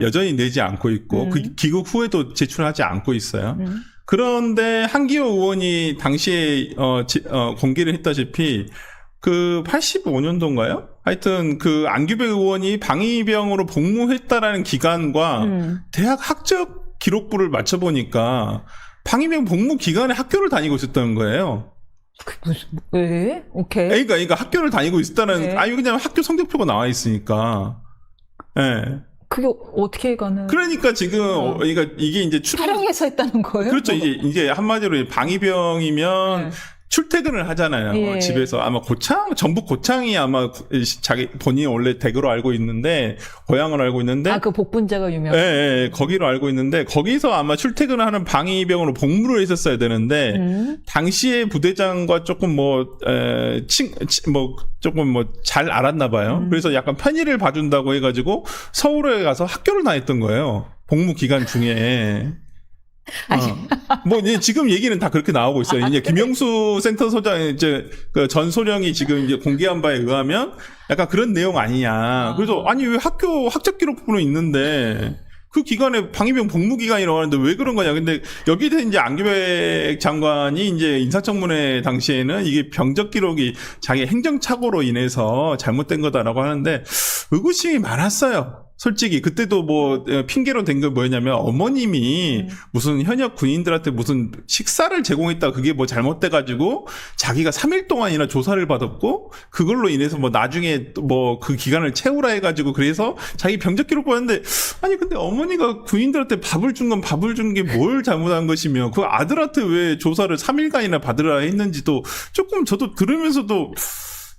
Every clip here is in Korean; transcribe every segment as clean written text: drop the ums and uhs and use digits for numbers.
여전히 내지 않고 있고 그 귀국 후에도 제출하지 않고 있어요. 그런데 한기호 의원이 당시에 공개를 했다시피 그 85년도인가요? 하여튼 그 안규백 의원이 방위병으로 복무했다라는 기간과 대학 학적 기록부를 맞춰보니까 방위병 복무 기간에 학교를 다니고 있었던 거예요. 왜? 오케이. 그러니까 학교를 다니고 있었다는, 네. 그냥 학교 성적표가 나와 있으니까. 예. 네. 그게 어떻게 가는? 그러니까 지금, 그러니까 이게 이제 촬영해서 했다는 거예요? 그렇죠. 이제 한마디로 방위병이면 출퇴근을 하잖아요. 예. 집에서 아마 전북 고창이 아마 본인이 원래 댁으로 알고 있는데, 고향을 알고 있는데. 그 복분자가 유명한. 예, 거기로 알고 있는데, 거기서 아마 출퇴근을 하는 방위병으로 복무를 했었어야 되는데, 당시에 부대장과 조금 조금 잘 알았나 봐요. 그래서 약간 편의를 봐준다고 해가지고, 서울에 가서 학교를 다녔던 거예요. 복무 기간 중에. 지금 얘기는 다 그렇게 나오고 있어요. 이제 김영수 센터소장, 전 소령이 지금 이제 공개한 바에 의하면 약간 그런 내용 아니냐. 그래서, 왜 학교 학적 기록부는 있는데, 그 기간에 방위병 복무 기간이라고 하는데 왜 그런 거냐. 근데 여기에 이제 안규백 장관이 이제 인사청문회 당시에는 이게 병적 기록이 자기 행정착오로 인해서 잘못된 거다라고 하는데 의구심이 많았어요. 솔직히 그때도 핑계로 된 게 뭐였냐면 어머님이 무슨 현역 군인들한테 무슨 식사를 제공했다 그게 잘못돼가지고 자기가 3일 동안이나 조사를 받았고 그걸로 인해서 나중에 그 기간을 채우라 해가지고 그래서 자기 병적 기록 보였는데 근데 어머니가 군인들한테 밥을 준 건 밥을 준 게 뭘 잘못한 것이며 그 아들한테 왜 조사를 3일간이나 받으라 했는지도 조금 저도 들으면서도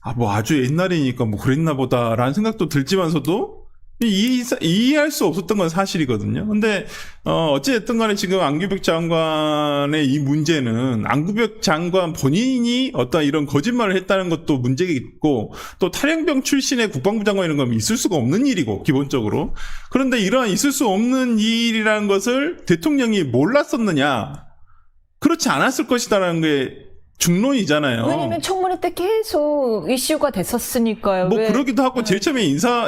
아주 옛날이니까 그랬나 보다라는 생각도 들지만서도 이해할 수 없었던 건 사실이거든요. 근데, 어찌됐든 간에 지금 안규백 장관의 이 문제는 안규백 장관 본인이 어떤 이런 거짓말을 했다는 것도 문제가 있고, 또 탈영병 출신의 국방부 장관 이런 건 있을 수가 없는 일이고, 기본적으로. 그런데 이러한 있을 수 없는 일이라는 것을 대통령이 몰랐었느냐? 그렇지 않았을 것이다라는 게 중론이잖아요. 왜냐면 청문회 때 계속 이슈가 됐었으니까요. 그러기도 하고 제일 처음에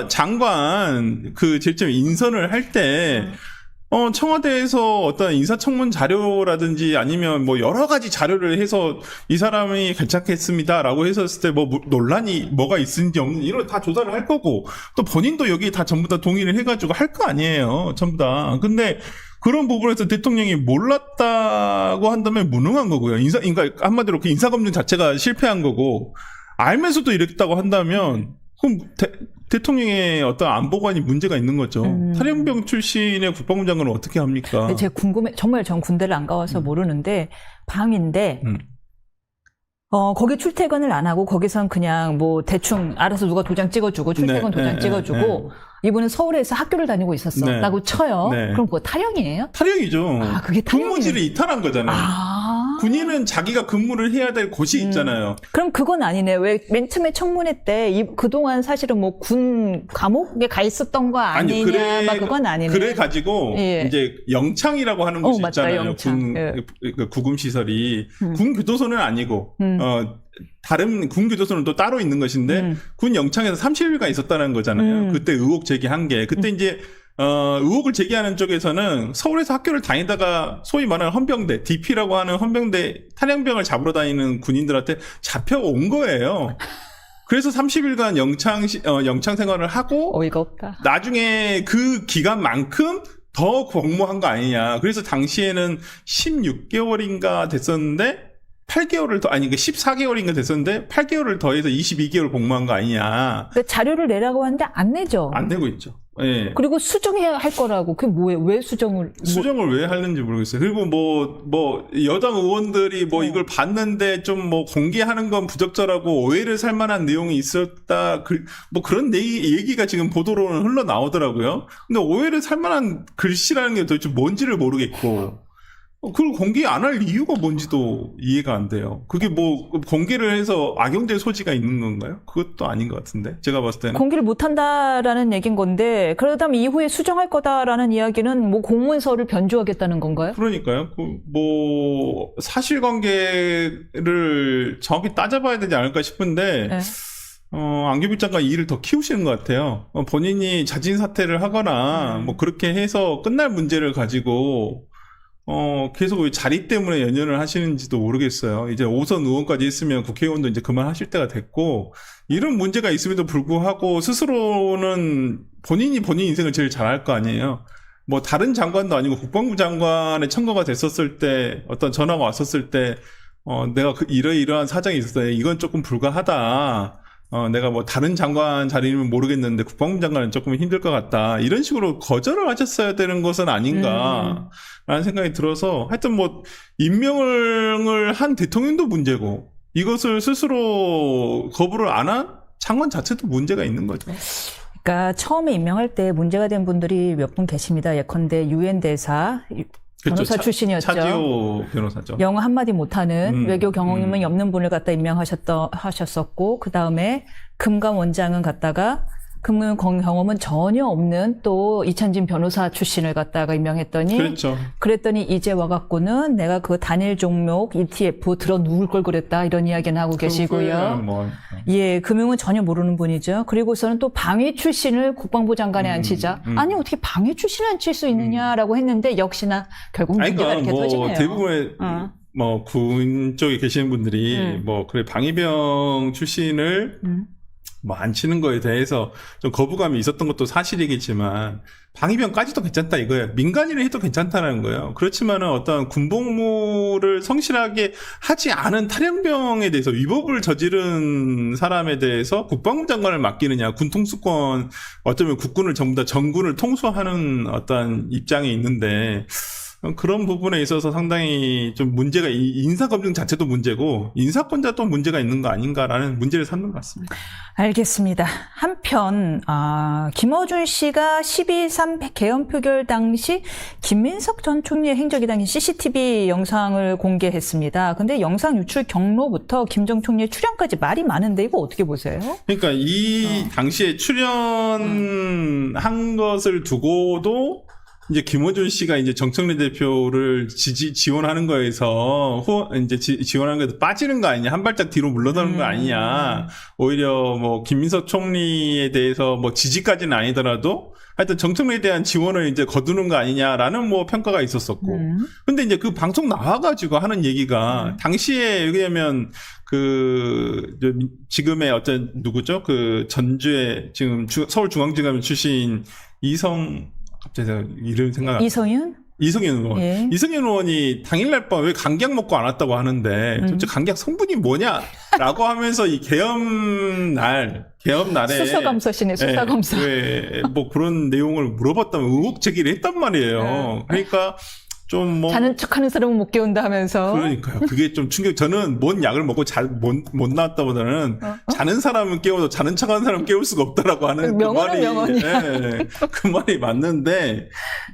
장관 제일 처음에 인선을 할 때 청와대에서 어떤 인사청문 자료라든지 아니면 여러 가지 자료를 해서 이 사람이 괜찮겠습니다라고 했었을 때 논란이 뭐가 있는지 없는지 이런 다 조사를 할 거고 또 본인도 여기 다 전부 다 동의를 해가지고 할 거 아니에요. 전부 다. 근데 그런 부분에서 대통령이 몰랐다고 한다면 무능한 거고요. 그러니까 한마디로 그 인사검증 자체가 실패한 거고, 알면서도 이랬다고 한다면, 그럼 대통령의 어떤 안보관이 문제가 있는 거죠. 탈영병 출신의 국방부 장관은 어떻게 합니까? 제가 정말 전 군대를 안 가봐서 모르는데, 방인데, 거기 출퇴근을 안 하고 거기선 그냥 대충 알아서 누가 도장 찍어주고 출퇴근 도장 찍어주고 이분은 서울에서 학교를 다니고 있었어라고 쳐요. 그럼 탈영이에요? 탈영이죠. 그게 탈영이에요. 근무지를 이탈한 거잖아요. 군인은 자기가 근무를 해야 될 곳이 있잖아요. 그럼 그건 아니네. 왜 맨 처음에 청문회 때 그동안 사실은 군 감옥에 가 있었던 거 아니냐? 그건 아니네. 그래 가지고 이제 영창이라고 하는 곳이 있잖아요. 영창. 구금 시설이 군 교도소는 아니고 다른 군 교도소는 또 따로 있는 것인데 군 영창에서 30일간 있었다는 거잖아요. 그때 의혹 제기한 게 그때 이제 의혹을 제기하는 쪽에서는 서울에서 학교를 다니다가 소위 말하는 헌병대, DP라고 하는 헌병대 탈영병을 잡으러 다니는 군인들한테 잡혀온 거예요. 그래서 30일간 영창 생활을 하고 어이가 없다. 나중에 그 기간만큼 더 복무한 거 아니냐. 그래서 당시에는 16개월인가 됐었는데 8개월을 더, 14개월인가 됐었는데 8개월을 더해서 22개월 복무한 거 아니냐. 근데 자료를 내라고 하는데 안 내죠. 안 내고 있죠. 예. 그리고 수정해야 할 거라고. 그게 뭐예요? 왜 수정을 왜 하는지 모르겠어요. 그리고 여당 의원들이 이걸 봤는데 좀 공개하는 건 부적절하고 오해를 살 만한 내용이 있었다. 그런 얘기가 지금 보도로는 흘러나오더라고요. 근데 오해를 살 만한 글씨라는 게 도대체 뭔지를 모르겠고. 그걸 공개 안 할 이유가 뭔지도 이해가 안 돼요. 그게 공개를 해서 악용될 소지가 있는 건가요? 그것도 아닌 것 같은데. 제가 봤을 때는. 공개를 못 한다라는 얘기인 건데, 그러다면 이후에 수정할 거다라는 이야기는 공문서를 변조하겠다는 건가요? 그러니까요. 사실관계를 정확히 따져봐야 되지 않을까 싶은데, 안규빈 장관 이 일을 더 키우시는 것 같아요. 본인이 자진 사퇴를 하거나 뭐 그렇게 해서 끝날 문제를 가지고 계속 자리 때문에 연연을 하시는지도 모르겠어요. 이제 5선 의원까지 있으면 국회의원도 이제 그만하실 때가 됐고, 이런 문제가 있음에도 불구하고 스스로는 본인이 본인 인생을 제일 잘할 거 아니에요. 뭐 다른 장관도 아니고 국방부 장관의 청거가 됐었을 때, 어떤 전화가 왔었을 때 내가 이러이러한 사정이 있었어요. 이건 조금 불가하다. 내가 뭐 다른 장관 자리는 모르겠는데 국방부 장관은 조금 힘들 것 같다. 이런 식으로 거절을 하셨어야 되는 것은 아닌가라는 생각이 들어서, 하여튼 뭐 임명을 한 대통령도 문제고, 이것을 스스로 거부를 안 한 장관 자체도 문제가 있는 거죠. 그러니까 처음에 임명할 때 문제가 된 분들이 몇 분 계십니다. 예컨대 유엔 대사 변호사 출신이었죠. 차지호 변호사죠. 영어 한마디 못하는 외교 경험이 없는 분을 갖다 임명하셨었고, 그 다음에 금감 원장은 갖다가 금융 경험은 전혀 없는 또 이찬진 변호사 출신을 갖다가 임명했더니, 그렇죠. 그랬더니 이제 와갖고는 내가 그 단일 종목 ETF 들어 누울 걸 그랬다, 이런 이야기는 하고 계시고요. 예, 금융은 전혀 모르는 분이죠. 그리고서는 또 방위 출신을 국방부 장관에 앉히자. 아니, 어떻게 방위 출신을 앉힐 수 있느냐라고 했는데, 역시나 결국 문제가 이렇게 터지네요. 대부분의 뭐 군 쪽에 계시는 분들이 뭐 그래 방위병 출신을 뭐 안 치는 거에 대해서 좀 거부감이 있었던 것도 사실이겠지만, 방위병까지도 괜찮다 이거예요. 민간인을 해도 괜찮다는 거예요. 그렇지만은 어떤 군복무를 성실하게 하지 않은 탈영병에 대해서 위법을 저지른 사람에 대해서 국방부 장관을 맡기느냐, 군통수권, 어쩌면 국군을 전부 다 전군을 통수하는 어떤 입장에 있는데, 그런 부분에 있어서 상당히 좀 문제가, 인사검증 자체도 문제고 인사권자도 문제가 있는 거 아닌가라는 문제를 삼는 것 같습니다. 알겠습니다. 한편 김어준 씨가 12.3 개헌 표결 당시 김민석 전 총리의 행적이 담긴 CCTV 영상을 공개했습니다. 근데 영상 유출 경로부터 김 전 총리의 출연까지 말이 많은데 이거 어떻게 보세요? 그러니까 이 당시에 출연한 것을 두고도 이제 김어준 씨가 이제 정청래 대표를 지원하는 거에서 이제 지원하는 거에서 빠지는 거 아니냐, 한 발짝 뒤로 물러나는 거 아니냐, 오히려 뭐 김민석 총리에 대해서 뭐 지지까지는 아니더라도 하여튼 정청래에 대한 지원을 이제 거두는 거 아니냐라는 뭐 평가가 있었었고, 근데 이제 그 방송 나와가지고 하는 얘기가 당시에, 왜냐면 지금의 어떤 누구죠? 그 전주에 지금 서울중앙지검 출신 갑자기 이름 생각 안 나. 이성윤 의원. 예. 이성윤 의원이 당일날 밤 왜 감기약 먹고 안 왔다고 하는데, 도대체 감기약 성분이 뭐냐라고 하면서 이 계엄날에 수사검사시네, 수사검사. 뭐 그런 내용을 물어봤다면 의혹 제기를 했단 말이에요. 그러니까 좀 뭐 자는 척하는 사람은 못 깨운다 하면서. 그러니까요. 그게 좀 저는 뭔 약을 먹고 못 나왔다보다는 자는 사람은 깨워도 자는 척하는 사람은 깨울 수가 없다라고 하는 명언이야. 그 말이 맞는데,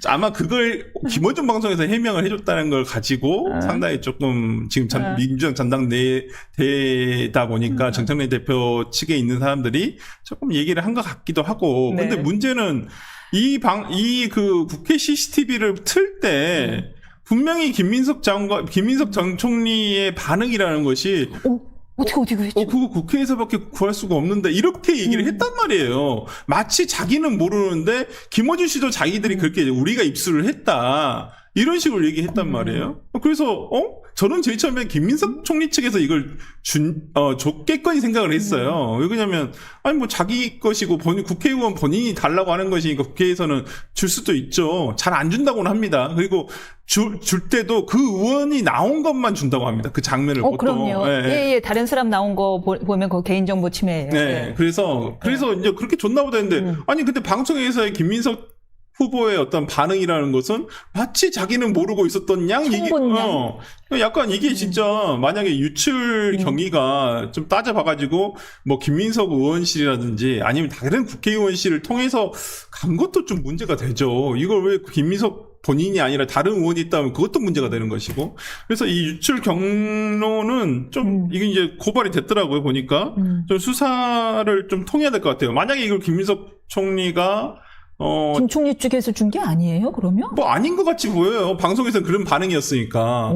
아마 그걸 김어준 방송에서 해명을 해줬다는 걸 가지고 상당히 조금 지금 민주당 전당대회다 보니까 정청래 대표 측에 있는 사람들이 조금 얘기를 한 것 같기도 하고. 근데 문제는 그 국회 CCTV를 틀 때 분명히 김민석 전 총리의 반응이라는 것이 어떻게 했지? 그거 국회에서밖에 구할 수가 없는데, 이렇게 얘기를 했단 말이에요. 마치 자기는 모르는데 김어준 씨도 자기들이 그렇게 우리가 입수를 했다, 이런 식으로 얘기했단 말이에요. 그래서 저는 제일 처음에 김민석 총리 측에서 이걸 줬겠거니 생각을 했어요. 왜 그러냐면, 아니 뭐 자기 것이고 국회의원 본인이 달라고 하는 것이니까 국회에서는 줄 수도 있죠. 잘 안 준다고는 합니다. 그리고 줄 때도 그 의원이 나온 것만 준다고 합니다. 그 장면을 보통. 그럼요. 예. 다른 사람 나온 거 보면 그거 개인정보 침해예요. 네. 그래서 이제 그렇게 줬나 보다 했는데, 아니 근데 방송에서의 김민석 후보의 어떤 반응이라는 것은 마치 자기는 모르고 있었던 약간 이게 진짜 만약에 유출 경위가 좀 따져봐가지고 뭐 김민석 의원실이라든지 아니면 다른 국회의원실을 통해서 간 것도 좀 문제가 되죠. 이걸 왜 김민석 본인이 아니라 다른 의원이 있다면 그것도 문제가 되는 것이고. 그래서 이 유출 경로는 좀 이게 이제 고발이 됐더라고요, 보니까. 좀 수사를 좀 통해야 될 것 같아요. 만약에 이걸 김민석 총리가 김 총리 쪽에서 준 게 아니에요, 그러면? 뭐 아닌 것 같이 보여요. 방송에서는 그런 반응이었으니까.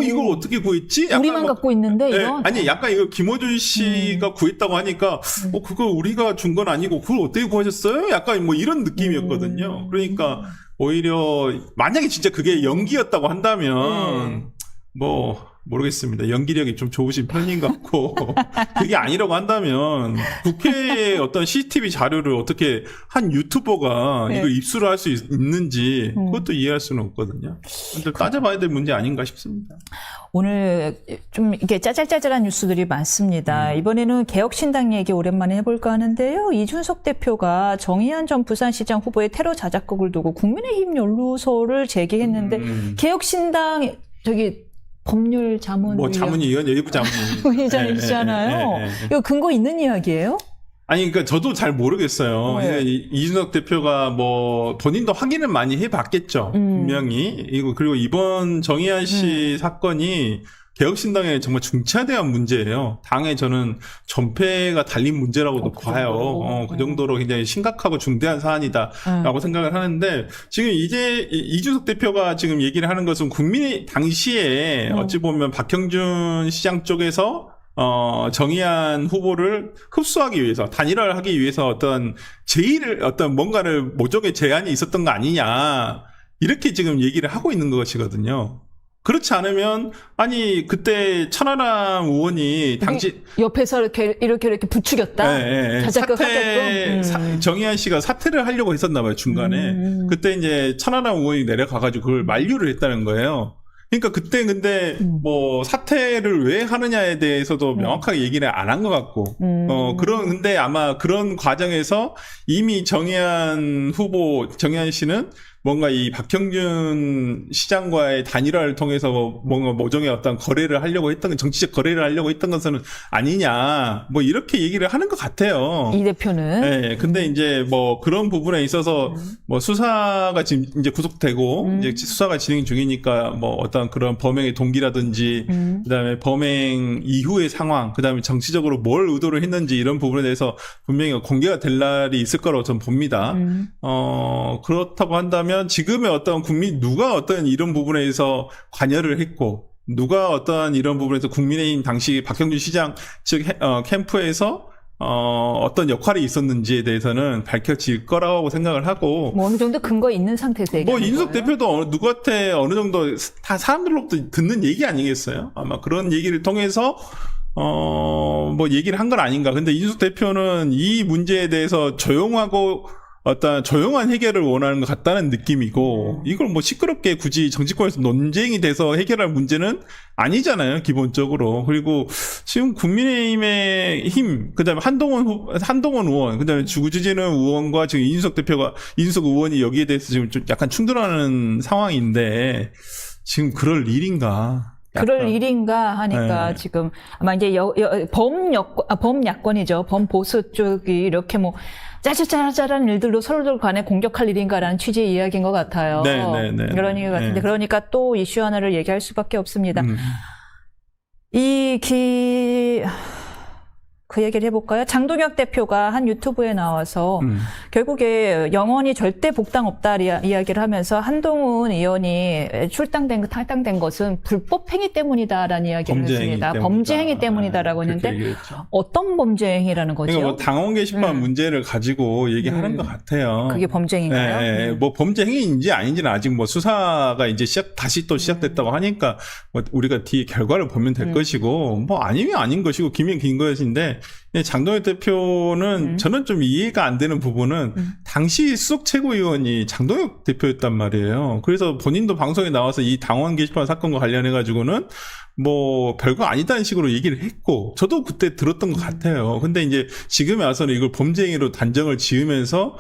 이걸 어떻게 구했지? 약간 우리만 뭐, 갖고 있는데 네, 이거 아니 약간 이거 김어준 씨가 구했다고 하니까 그거 우리가 준 건 아니고 그걸 어떻게 구하셨어요? 약간 뭐 이런 느낌이었거든요. 그러니까 오히려 만약에 진짜 그게 연기였다고 한다면 뭐 모르겠습니다. 연기력이 좀 좋으신 편인 것 같고 그게 아니라고 한다면 국회의 어떤 CCTV 자료를 어떻게 한 유튜버가 네. 이걸 입수를 할 수 있는지 그것도 이해할 수는 없거든요. 근데 따져봐야 될 문제 아닌가 싶습니다. 오늘 좀 이게 짜잘짜잘한 뉴스들이 많습니다. 이번에는 개혁신당 얘기 오랜만에 해볼까 하는데요. 이준석 대표가 정의안 전 부산시장 후보의 테러 자작극을 두고 국민의힘 연루소를 제기했는데 개혁신당 법률 자문 뭐 자문위원, 예비부 자문위원이잖아요. 이거 근거 있는 이야기예요? 아니, 그러니까 저도 잘 모르겠어요. 네. 이준석 대표가 뭐 본인도 확인을 많이 해봤겠죠. 분명히. 그리고 이번 정의한 씨 사건이 개혁신당에 정말 중차대한 문제예요. 당에 저는 전폐가 달린 문제라고도 봐요. 그 정도로 굉장히 심각하고 중대한 사안이다라고 생각을 하는데 지금 이제 이준석 대표가 지금 얘기를 하는 것은 국민의 당시에 어찌 보면 박형준 시장 쪽에서 정의한 후보를 흡수하기 위해서, 단일화를 하기 위해서 어떤 뭔가를 모종의 제안이 있었던 거 아니냐. 이렇게 지금 얘기를 하고 있는 것이거든요. 그렇지 않으면, 아니, 그때 천하람 의원이 당시. 옆에서 이렇게 부추겼다? 자작극 하게끔? 정의한 씨가 사퇴를 하려고 했었나봐요, 중간에. 그때 이제 천하람 의원이 내려가가지고 그걸 만류를 했다는 거예요. 그러니까 그때 근데 뭐 사퇴를 왜 하느냐에 대해서도 명확하게 얘기를 안 한 것 같고 근데 아마 그런 과정에서 이미 정의한 씨는 뭔가 이 박형준 시장과의 단일화를 통해서 뭔가 모종의 어떤 거래를 하려고 했던, 정치적 거래를 하려고 했던 것은 아니냐, 뭐 이렇게 얘기를 하는 것 같아요. 이 대표는. 네, 근데 이제 뭐 그런 부분에 있어서 뭐 수사가 지금 이제 구속되고 이제 수사가 진행 중이니까 뭐 어떤 그런 범행의 동기라든지 그다음에 범행 이후의 상황, 그다음에 정치적으로 뭘 의도를 했는지 이런 부분에 대해서 분명히 공개가 될 날이 있을 거라고 저는 봅니다. 그렇다고 한다면 지금의 어떤 누가 어떤 이런 부분에서 관여를 했고, 누가 어떤 이런 부분에서 국민의힘 당시 박형준 시장 즉 캠프에서 어떤 역할이 있었는지에 대해서는 밝혀질 거라고 생각을 하고, 뭐 어느 정도 근거 있는 상태에서 얘기하는 이준석 거예요? 대표도 누구한테 어느 정도 다 사람들로부터 듣는 얘기 아니겠어요? 아마 그런 얘기를 통해서 뭐 얘기를 한 건 아닌가. 근데 이준석 대표는 이 문제에 대해서 어떤 조용한 해결을 원하는 것 같다는 느낌이고, 이걸 뭐 시끄럽게 굳이 정치권에서 논쟁이 돼서 해결할 문제는 아니잖아요, 기본적으로. 그리고 지금 국민의힘의 힘, 그 다음에 한동훈 의원, 그 다음에 주진우 의원과 지금 이준석 의원이 여기에 대해서 지금 좀 약간 충돌하는 상황인데, 지금 그럴 일인가? 그럴 일인가 하니까 지금 아마 이제 범야권이죠. 범보수 쪽이 이렇게 뭐 짜잘짜잘한 일들로 서로들 간에 공격할 일인가라는 취지의 이야기인 것 같아요. 그런 얘기 같은데 그러니까 또 이슈 하나를 얘기할 수밖에 없습니다. 그 얘기를 해볼까요? 장동혁 대표가 한 유튜브에 나와서 결국에 영원히 절대 복당 없다 이야기를 하면서 한동훈 의원이 탈당된 것은 불법 행위 때문이다라는 이야기를 했습니다. 범죄 행위 때문이다라고 했는데 어떤 범죄 행위라는 거죠? 그러니까 뭐 당원 게시판 문제를 가지고 얘기하는 것 같아요. 그게 범죄 행위인가요? 뭐 범죄 행위인지 아닌지는 아직 뭐 수사가 이제 다시 또 시작됐다고 하니까 뭐 우리가 뒤에 결과를 보면 될 것이고, 뭐 아니면 아닌 것이고 기면 긴 것인데, 장동혁 대표는 저는 좀 이해가 안 되는 부분은 당시 수석 최고위원이 장동혁 대표였단 말이에요. 그래서 본인도 방송에 나와서 이 당원 게시판 사건과 관련해 가지고는 뭐 별거 아니다는 식으로 얘기를 했고, 저도 그때 들었던 것 같아요. 근데 이제 지금에 와서는 이걸 범죄 행위로 단정을 지으면서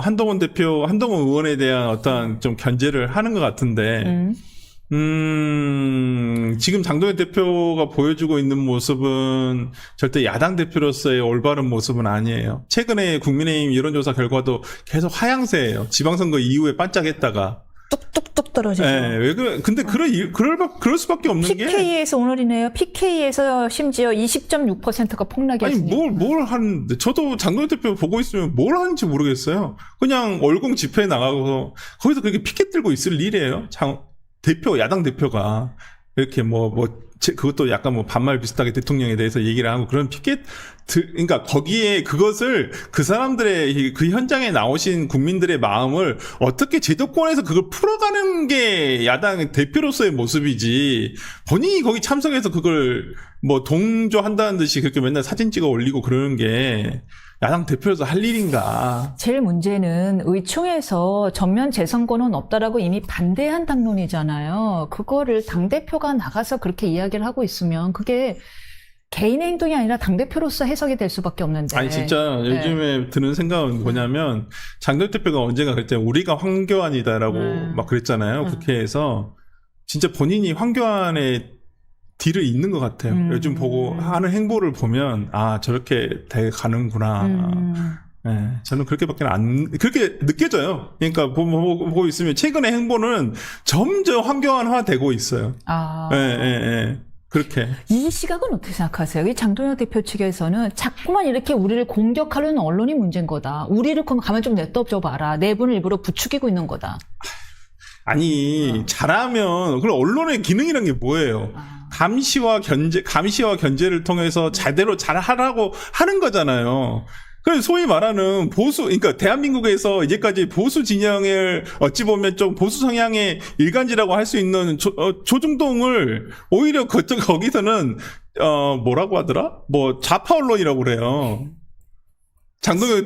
한동훈 의원에 대한 어떤 좀 견제를 하는 것 같은데, 지금 장동혁 대표가 보여주고 있는 모습은 절대 야당 대표로서의 올바른 모습은 아니에요. 최근에 국민의힘 여론조사 결과도 계속 하향세예요. 지방선거 이후에 반짝했다가 뚝뚝뚝 떨어지죠. 왜 그래? 근데 그럴 수밖에 없는 게, PK에서 오늘이네요. PK에서 심지어 20.6%가 폭락이 아니 했으니까. 뭘 하는데, 저도 장동혁 대표 보고 있으면 뭘 하는지 모르겠어요. 그냥 월공 집회에 나가고 거기서 그렇게 피켓 들고 있을 일이에요. 야당 대표가. 이렇게 그것도 약간 반말 비슷하게 대통령에 대해서 얘기를 하고 그런 그러니까 거기에 그것을 그 사람들의 그 현장에 나오신 국민들의 마음을 어떻게 제도권에서 그걸 풀어가는 게 야당 대표로서의 모습이지 본인이 거기 참석해서 그걸 동조한다는 듯이 그렇게 맨날 사진 찍어 올리고 그러는 게 야당 대표로서 할 일인가. 제일 문제는 의총에서 전면 재선거는 없다라고 이미 반대한 당론이잖아요. 그거를 당대표가 나가서 그렇게 이야기를 하고 있으면 그게 개인의 행동이 아니라 당대표로서 해석이 될 수밖에 없는데. 아니 진짜 요즘에 드는 생각은 뭐냐면 장덕 대표가 언젠가 그랬잖아요. 우리가 황교안이다라고 막 그랬잖아요. 국회에서. 진짜 본인이 황교안의 딜을 잇는 것 같아요. 요즘 보고 하는 행보를 보면 저렇게 돼 가는구나. 네, 저는 그렇게밖에 그렇게 느껴져요. 그러니까 보고 있으면 최근의 행보는 점점 황교안화 되고 있어요. 그렇게. 이 시각은 어떻게 생각하세요? 이 장동혁 대표 측에서는 자꾸만 이렇게 우리를 공격하려는 언론이 문제인 거다. 우리를 가만 좀 냅둬 봐라. 내분을 일부러 부추기고 있는 거다. 아니 잘하면 그럼 언론의 기능이란 게 뭐예요? 감시와 견제를 통해서 제대로 잘 하라고 하는 거잖아요. 그래서 소위 말하는 그러니까 대한민국에서 이제까지 보수 진영을 어찌 보면 좀 보수 성향의 일간지라고 할 수 있는 조중동을 오히려 거기서는 뭐라고 하더라? 좌파 언론이라고 그래요. 장동혁